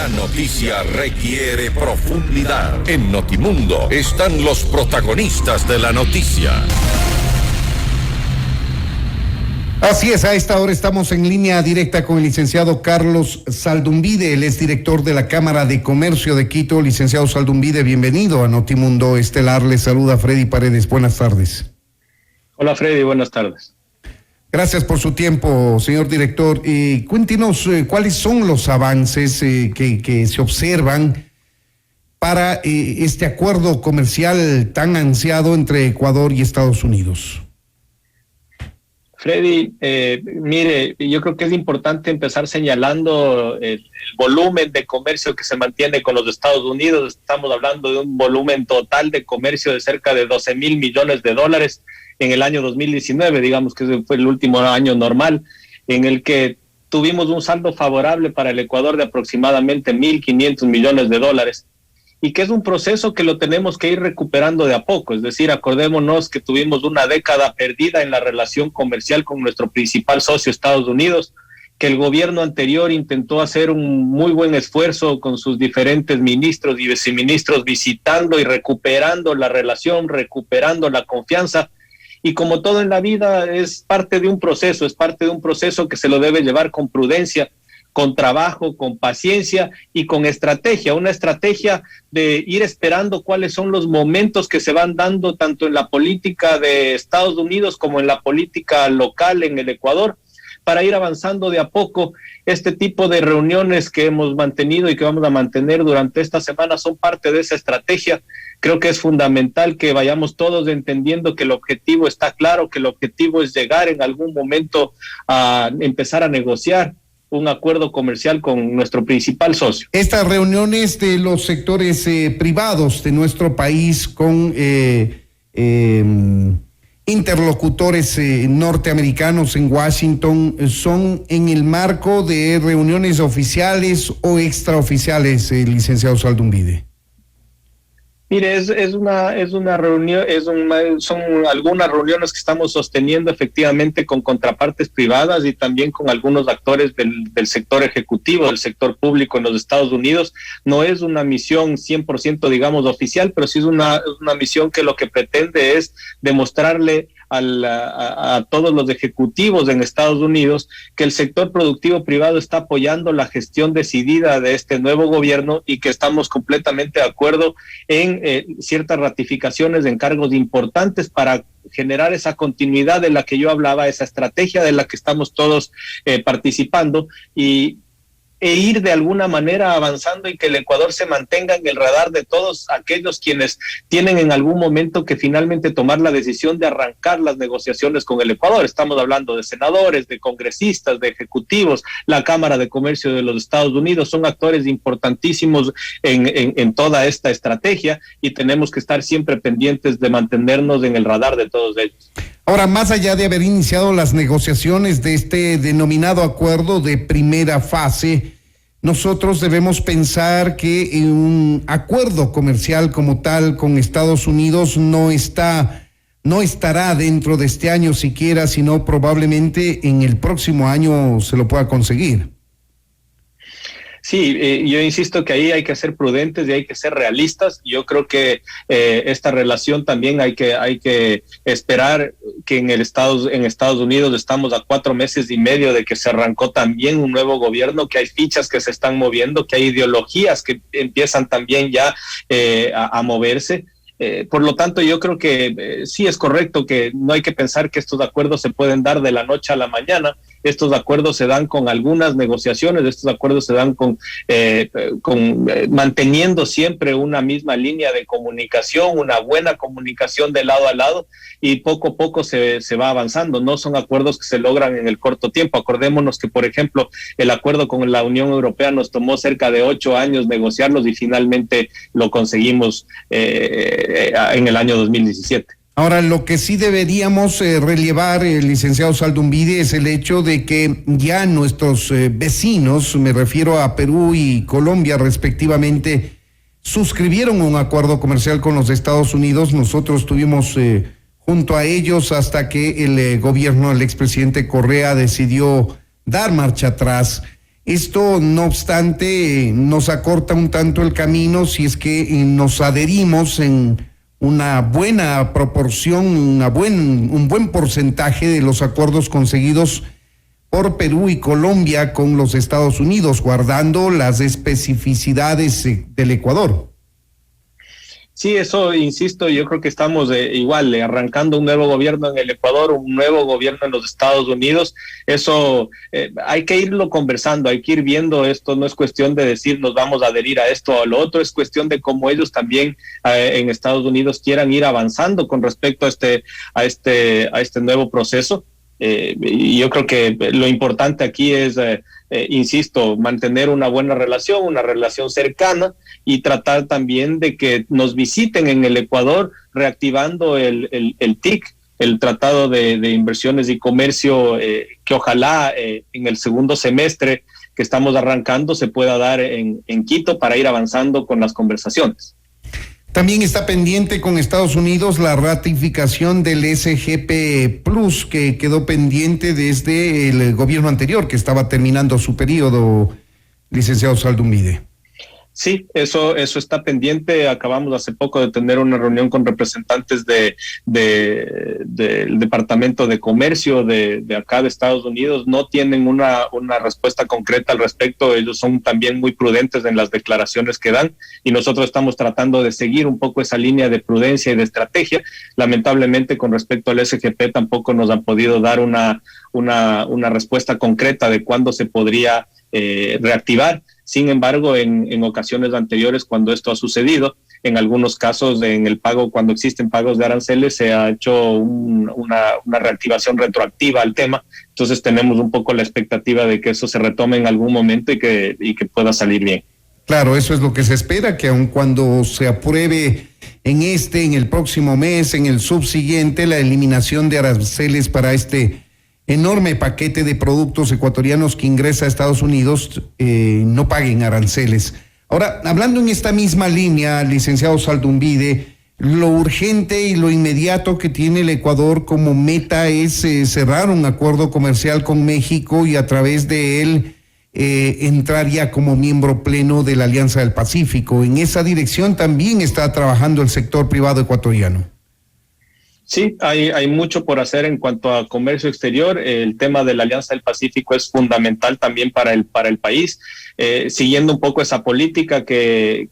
La noticia requiere profundidad. En Notimundo están los protagonistas de la noticia. Así es, a esta hora estamos en línea directa con el licenciado Carlos Zaldumbide, él es director de la Cámara de Comercio de Quito. Licenciado Zaldumbide, bienvenido a Notimundo Estelar. Le saluda Freddy Paredes. Buenas tardes. Hola Freddy, buenas tardes. Gracias por su tiempo, señor director. Cuéntenos cuáles son los avances que se observan para este acuerdo comercial tan ansiado entre Ecuador y Estados Unidos. Freddy, mire, yo creo que es importante empezar señalando el volumen de comercio que se mantiene con los Estados Unidos. Estamos hablando de un volumen total de comercio de cerca de 12,000 millones de dólares en el año 2019, digamos que fue el último año normal, en el que tuvimos un saldo favorable para el Ecuador de aproximadamente 1.500 millones de dólares, y que es un proceso que lo tenemos que ir recuperando de a poco. Es decir, acordémonos que tuvimos una década perdida en la relación comercial con nuestro principal socio, Estados Unidos, que el gobierno anterior intentó hacer un muy buen esfuerzo con sus diferentes ministros y viceministros, visitando y recuperando la relación, recuperando la confianza. Y como todo en la vida, es parte de un proceso que se lo debe llevar con prudencia, con trabajo, con paciencia y con estrategia, una estrategia de ir esperando cuáles son los momentos que se van dando tanto en la política de Estados Unidos como en la política local en el Ecuador, para ir avanzando de a poco. Este tipo de reuniones que hemos mantenido y que vamos a mantener durante esta semana son parte de esa estrategia. Creo que es fundamental que vayamos todos entendiendo que el objetivo está claro, que el objetivo es llegar en algún momento a empezar a negociar un acuerdo comercial con nuestro principal socio. Estas reuniones de los sectores privados de nuestro país con interlocutores norteamericanos en Washington son en el marco de reuniones oficiales o extraoficiales, licenciado Zaldumbide. Mire, es una reunión, son algunas reuniones que estamos sosteniendo efectivamente con contrapartes privadas y también con algunos actores del sector ejecutivo, del sector público en los Estados Unidos. No es una misión 100%, digamos, oficial, pero sí es una misión que lo que pretende es demostrarle a todos los ejecutivos en Estados Unidos que el sector productivo privado está apoyando la gestión decidida de este nuevo gobierno y que estamos completamente de acuerdo en ciertas ratificaciones de encargos importantes para generar esa continuidad de la que yo hablaba, esa estrategia de la que estamos todos participando e ir de alguna manera avanzando y que el Ecuador se mantenga en el radar de todos aquellos quienes tienen en algún momento que finalmente tomar la decisión de arrancar las negociaciones con el Ecuador. Estamos hablando de senadores, de congresistas, de ejecutivos, la Cámara de Comercio de los Estados Unidos, son actores importantísimos en toda esta estrategia y tenemos que estar siempre pendientes de mantenernos en el radar de todos ellos. Ahora, más allá de haber iniciado las negociaciones de este denominado acuerdo de primera fase, nosotros debemos pensar que un acuerdo comercial como tal con Estados Unidos no estará dentro de este año siquiera, sino probablemente en el próximo año se lo pueda conseguir. Sí, yo insisto que ahí hay que ser prudentes y hay que ser realistas. Yo creo que esta relación también hay que esperar que en Estados Unidos estamos a 4 meses y medio de que se arrancó también un nuevo gobierno, que hay fichas que se están moviendo, que hay ideologías que empiezan también ya a moverse. Por lo tanto, yo creo que sí es correcto que no hay que pensar que estos acuerdos se pueden dar de la noche a la mañana. Estos acuerdos se dan con algunas negociaciones, estos acuerdos se dan con manteniendo siempre una misma línea de comunicación, una buena comunicación de lado a lado, y poco a poco se va avanzando. No son acuerdos que se logran en el corto tiempo. Acordémonos que, por ejemplo, el acuerdo con la Unión Europea nos tomó cerca de 8 años negociarlos y finalmente lo conseguimos en el año 2017. Ahora, lo que sí deberíamos relevar, licenciado Zaldumbide, es el hecho de que ya nuestros vecinos, me refiero a Perú y Colombia respectivamente, suscribieron un acuerdo comercial con los Estados Unidos. Nosotros estuvimos junto a ellos hasta que el gobierno del expresidente Correa decidió dar marcha atrás. Esto, no obstante, nos acorta un tanto el camino si es que nos adherimos en una buena proporción, un buen porcentaje de los acuerdos conseguidos por Perú y Colombia con los Estados Unidos, guardando las especificidades del Ecuador. Sí, eso, insisto, yo creo que estamos igual arrancando un nuevo gobierno en el Ecuador, un nuevo gobierno en los Estados Unidos. Eso hay que irlo conversando, hay que ir viendo. Esto no es cuestión de decir nos vamos a adherir a esto o a lo otro, es cuestión de cómo ellos también en Estados Unidos quieran ir avanzando con respecto a este nuevo proceso. Y yo creo que lo importante aquí es, insisto, mantener una buena relación, una relación cercana, y tratar también de que nos visiten en el Ecuador, reactivando el TIC, el Tratado de Inversiones y Comercio, que ojalá en el segundo semestre que estamos arrancando se pueda dar en Quito para ir avanzando con las conversaciones. También está pendiente con Estados Unidos la ratificación del SGP Plus, que quedó pendiente desde el gobierno anterior, que estaba terminando su periodo, licenciado Zaldumbide. Sí, eso está pendiente. Acabamos hace poco de tener una reunión con representantes del Departamento de Comercio de acá de Estados Unidos. No tienen una respuesta concreta al respecto. Ellos son también muy prudentes en las declaraciones que dan, y nosotros estamos tratando de seguir un poco esa línea de prudencia y de estrategia. Lamentablemente, con respecto al SGP tampoco nos han podido dar una respuesta concreta de cuándo se podría reactivar. Sin embargo, en ocasiones anteriores, cuando esto ha sucedido, en algunos casos en el pago, cuando existen pagos de aranceles, se ha hecho una reactivación retroactiva al tema. Entonces tenemos un poco la expectativa de que eso se retome en algún momento y que pueda salir bien. Claro, eso es lo que se espera, que aun cuando se apruebe en el próximo mes, en el subsiguiente, la eliminación de aranceles para este enorme paquete de productos ecuatorianos que ingresa a Estados Unidos, no paguen aranceles. Ahora, hablando en esta misma línea, licenciado Zaldumbide, lo urgente y lo inmediato que tiene el Ecuador como meta es cerrar un acuerdo comercial con México y a través de él entrar ya como miembro pleno de la Alianza del Pacífico. En esa dirección también está trabajando el sector privado ecuatoriano. Sí, hay mucho por hacer en cuanto a comercio exterior. El tema de la Alianza del Pacífico es fundamental también para el país, siguiendo un poco esa política que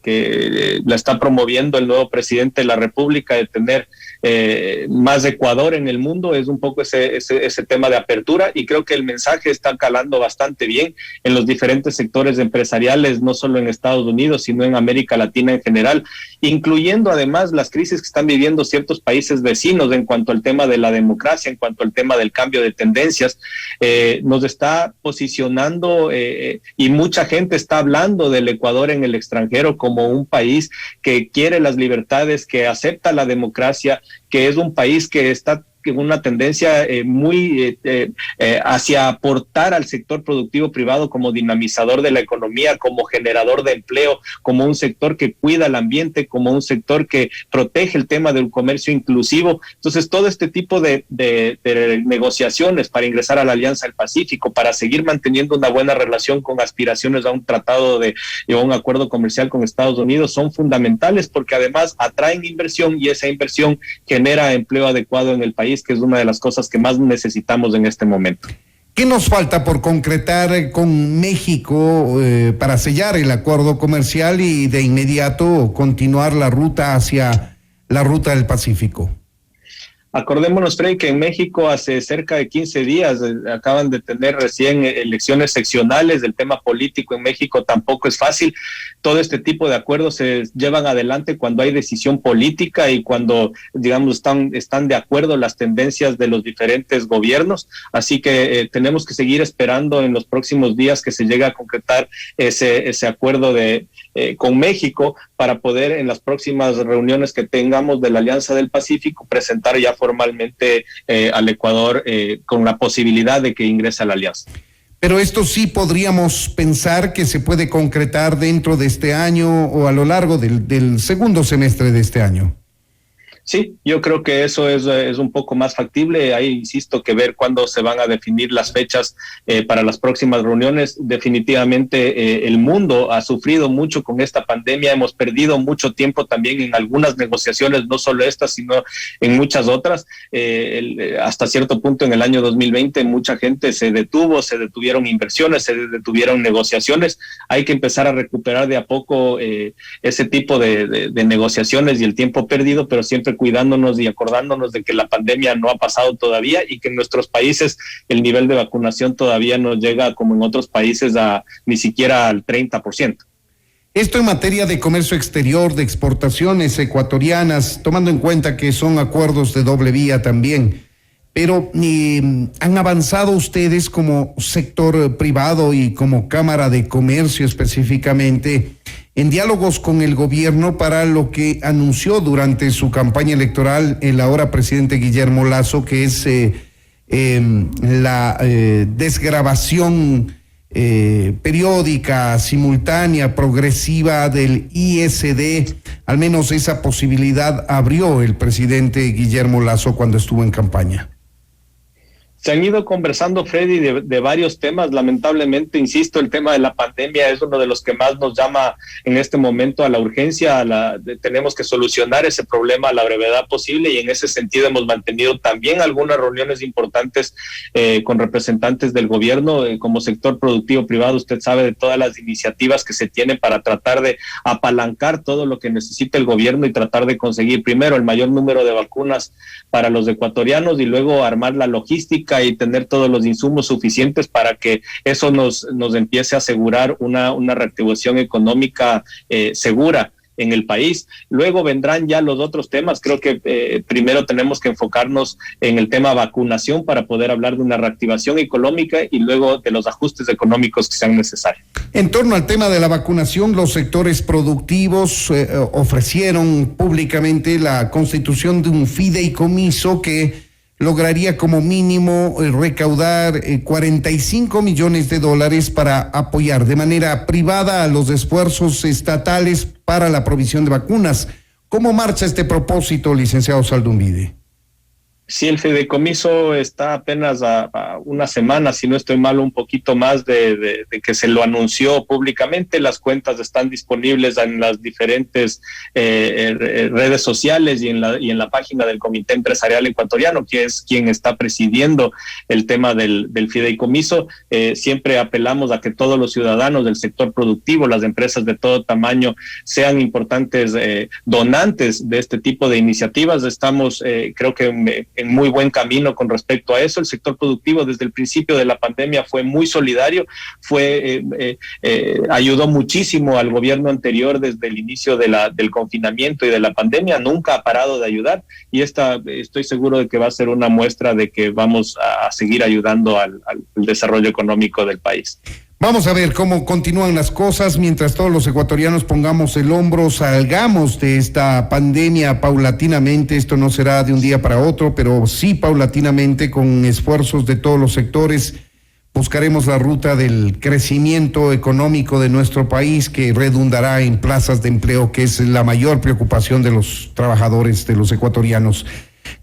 la está promoviendo el nuevo presidente de la República de tener más Ecuador en el mundo. Es un poco ese tema de apertura, y creo que el mensaje está calando bastante bien en los diferentes sectores empresariales, no solo en Estados Unidos, sino en América Latina en general, incluyendo además las crisis que están viviendo ciertos países vecinos en cuanto al tema de la democracia, en cuanto al tema del cambio de tendencias. Nos está posicionando y mucha gente está hablando del Ecuador en el extranjero como un país que quiere las libertades, que acepta la democracia, que es un país que está una tendencia muy hacia aportar al sector productivo privado como dinamizador de la economía, como generador de empleo, como un sector que cuida el ambiente, como un sector que protege el tema del comercio inclusivo. Entonces, todo este tipo de negociaciones para ingresar a la Alianza del Pacífico, para seguir manteniendo una buena relación con aspiraciones a un tratado o un acuerdo comercial con Estados Unidos, son fundamentales, porque además atraen inversión, y esa inversión genera empleo adecuado en el país, que es una de las cosas que más necesitamos en este momento. ¿Qué nos falta por concretar con México para sellar el acuerdo comercial y de inmediato continuar la ruta hacia la ruta del Pacífico? Acordémonos, Freddy, que en México hace cerca de 15 días acaban de tener recién elecciones seccionales. El tema político en México tampoco es fácil. Todo este tipo de acuerdos se llevan adelante cuando hay decisión política y cuando, digamos, están de acuerdo las tendencias de los diferentes gobiernos. Así que tenemos que seguir esperando en los próximos días que se llegue a concretar ese acuerdo con México, para poder en las próximas reuniones que tengamos de la Alianza del Pacífico presentar ya formalmente al Ecuador con la posibilidad de que ingrese a la alianza. Pero esto sí podríamos pensar que se puede concretar dentro de este año o a lo largo del segundo semestre de este año. Sí, yo creo que eso es un poco más factible. Ahí insisto que ver cuándo se van a definir las fechas para las próximas reuniones. Definitivamente el mundo ha sufrido mucho con esta pandemia. Hemos perdido mucho tiempo también en algunas negociaciones, no solo estas, sino en muchas otras. Hasta cierto punto en el año 2020 mucha gente se detuvieron inversiones, se detuvieron negociaciones. Hay que empezar a recuperar de a poco ese tipo de negociaciones y el tiempo perdido, pero siempre cuidándonos y acordándonos de que la pandemia no ha pasado todavía y que en nuestros países el nivel de vacunación todavía no llega como en otros países ni siquiera al 30%. Esto en materia de comercio exterior, de exportaciones ecuatorianas, tomando en cuenta que son acuerdos de doble vía también, pero ¿han avanzado ustedes como sector privado y como Cámara de Comercio específicamente en diálogos con el gobierno para lo que anunció durante su campaña electoral el ahora presidente Guillermo Lasso, que es la desgravación periódica, simultánea, progresiva del ISD? Al menos esa posibilidad abrió el presidente Guillermo Lasso cuando estuvo en campaña. Se han ido conversando, Freddy, de varios temas. Lamentablemente, insisto, el tema de la pandemia es uno de los que más nos llama en este momento a la urgencia. Tenemos que solucionar ese problema a la brevedad posible, y en ese sentido hemos mantenido también algunas reuniones importantes con representantes del gobierno. Como sector productivo privado, usted sabe de todas las iniciativas que se tienen para tratar de apalancar todo lo que necesita el gobierno y tratar de conseguir primero el mayor número de vacunas para los ecuatorianos y luego armar la logística y tener todos los insumos suficientes para que eso nos empiece a asegurar una reactivación económica segura en el país. Luego vendrán ya los otros temas. Creo que primero tenemos que enfocarnos en el tema vacunación para poder hablar de una reactivación económica y luego de los ajustes económicos que sean necesarios. En torno al tema de la vacunación, los sectores productivos ofrecieron públicamente la constitución de un fideicomiso que lograría como mínimo recaudar 45 millones de dólares para apoyar de manera privada a los esfuerzos estatales para la provisión de vacunas. ¿Cómo marcha este propósito, licenciado Zaldumbide? Sí, el fideicomiso está apenas a una semana, si no estoy mal, un poquito más de que se lo anunció públicamente. Las cuentas están disponibles en las diferentes redes sociales y en la página del Comité Empresarial Ecuatoriano, que es quien está presidiendo el tema del fideicomiso. Siempre apelamos a que todos los ciudadanos del sector productivo, las empresas de todo tamaño, sean importantes donantes de este tipo de iniciativas. Estamos, creo que en muy buen camino con respecto a eso. El sector productivo desde el principio de la pandemia fue muy solidario, ayudó muchísimo al gobierno anterior desde el inicio del confinamiento y de la pandemia. Nunca ha parado de ayudar, y estoy seguro de que va a ser una muestra de que vamos a seguir ayudando al desarrollo económico del país. Vamos a ver cómo continúan las cosas mientras todos los ecuatorianos pongamos el hombro, salgamos de esta pandemia paulatinamente. Esto no será de un día para otro, pero sí paulatinamente, con esfuerzos de todos los sectores. Buscaremos la ruta del crecimiento económico de nuestro país, que redundará en plazas de empleo, que es la mayor preocupación de los trabajadores, de los ecuatorianos.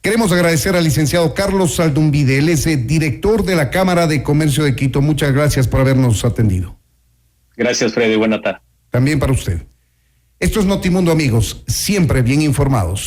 Queremos agradecer al licenciado Carlos Zaldumbide, él es director de la Cámara de Comercio de Quito. Muchas gracias por habernos atendido. Gracias, Freddy. Buena tarde. También para usted. Esto es Notimundo, amigos, siempre bien informados.